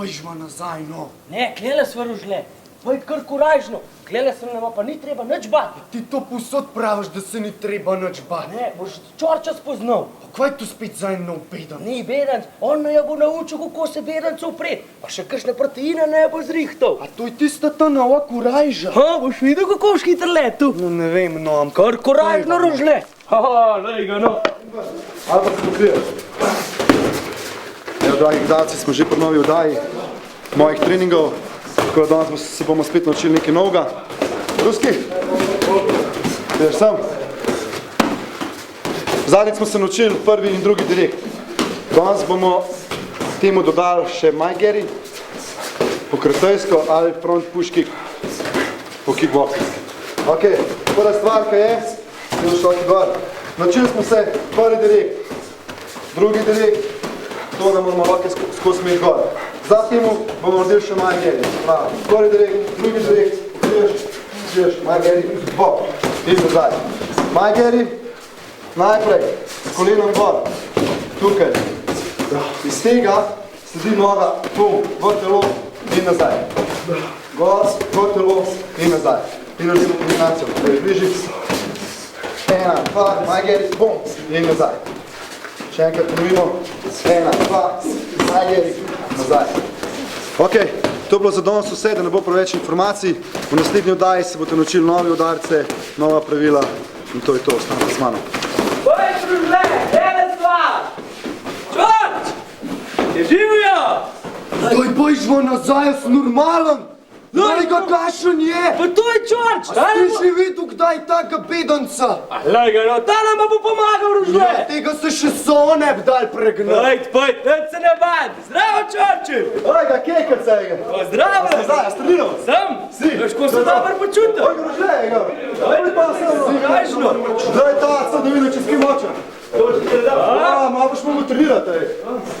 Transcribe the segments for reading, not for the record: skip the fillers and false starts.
pojdžva nazaj, no. Ne, klele sva ružle. Pojd kar korajžno. Klele se nama pa ni treba nič bati. Ti to posod praviš, da se ni treba nič bati. Ne, boš Čorča spoznal. Kaj je to spet za en nov bedanc? Ni bedanc, on me je bo naučil, kako se bedancov pred. Pa še kakšne proteine ne bo zrihtal. A to je tista ta nova korajža? Ha, boš videl, kako boš hitro letu. No ne vem, no, Kar korajžno ružle. Lej ga, no. Ali pa se pokrijaš. Evo, dragi gledalci, smo že pri novi oddaji mojih treningov, tako da danes se bomo spet naučili nekaj novega. Ruski, ideš sam. Zadnjič smo se naučili prvi in drugi direkt. Danes bomo temu dodali še majgeri, pokretejsko ali front push kick po kickboxing. Ok, prva stvar, kaj je, idemo šoki gor. Naučili smo se prvi direkt, drugi direkt, to da moramo roke skozi imeti gor. Zatim bomo naredili še majgeri. Prvi direkt, drugi direkt, priješ, majgeri, bok, in nazaj. Majgeri, najprej s kolenom gor, tukaj. Iz tega sledi noga, pum, v telo in nazaj. Gor, v telo in nazaj. In naredimo kombinacijo. Bliži. 1, 2, majgeri, bum, in nazaj. Še enkrat ponovimo. 1, 2, majgeri, nazaj. Ok, to je bilo za danes vse, da ne bo preveč informacij. V naslednji oddaji se boste naučili nove udarce, nova pravila in to je to, ostanite z mano. Pojd ružle, ena stvar. Čorč, je živijo. Daj, pojdžva nazaj, jaz sem normalen. Daj ga, kašen je. Pa to je Čorč. A ste že videl, kdaj taka bedanca? Lej ga, no, ta nam bo pomagal ružle. Ja, tega se še soneb dal pregnati. Pojd, nič se ne bad. Zdravo, Čorči. Oj ga, kekaj se je. Zdravo. Zdaj, strenil. Sem. Si. Veš, ko se dober počutil. Oj ga, rožle, ga. Oj pa sem. Krajšno. Zdaj ta, sad da vidim, če s kim močem. Malo boš mogo trenirati.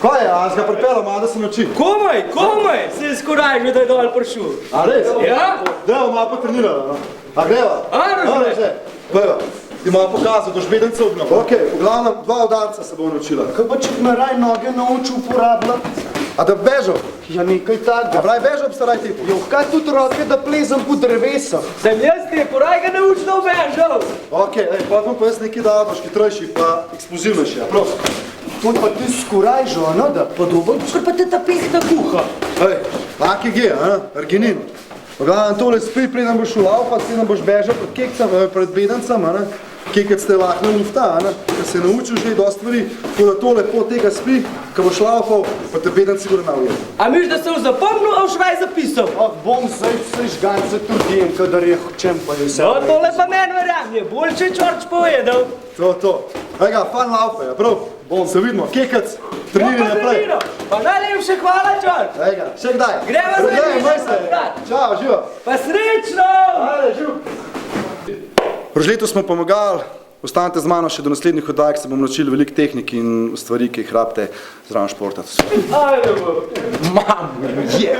Kaj je, a z ga pripeljam, a da se nauči. Komaj se je skorajžno, da je dol prišel. A res? Ja? Dajmo malo potrenirala. A greva? Rožle. Bejva, ti malo pokazal, doš bedence obnov. Ok, v glavnem, 2 udarca se bo naučila. Kaj pa če me raj noge naučil uporabljati? A da bežal? Ja, nekaj A takega. pravi bežal, bi se raj tipu. Jo, kaj tudi roke, da plezam po drevesa? Sem jaz ti je poraj ga naučil, da ubežal. Ok, pa bom pa jaz nekaj dal, boš hitrejši pa eksplozivnejši, a prost. To pa ti skorajžo, a ne da? Podobno, kar pa te ta pehta kuha. AKG, Arginin. V glavnem tole spi, preden boš v laufat, preden boš bežal pred bedancem, kekec te lahne lufta, ker se je naučil že dosti stvari, tako da tole po tega spi, ko boš laufal, pa te bedanc sigurno naujet. A miš, da sem zapomnil, a v švaj zapisal? Ah, bom zdaj vse žgance trudim, kadar je hočem pa je vse. No, tole pa men verjam, je bolj, če je Čorč povedal. To. Ega, fan laufaj, prav? Se vidimo, kekec, treniri naprej. Pa najlepše hvala, Čorč. Ega, še kdaj? Greva za Greva, Čao, živo. Pa srečno! Ajde, živo. Rožletu smo pomagali, ostanite z mano še do naslednjih oddaj, se bomo naučili veliko tehnik in stvari, ki jih rabite zraven športati. Ajde, bo. Mam, je.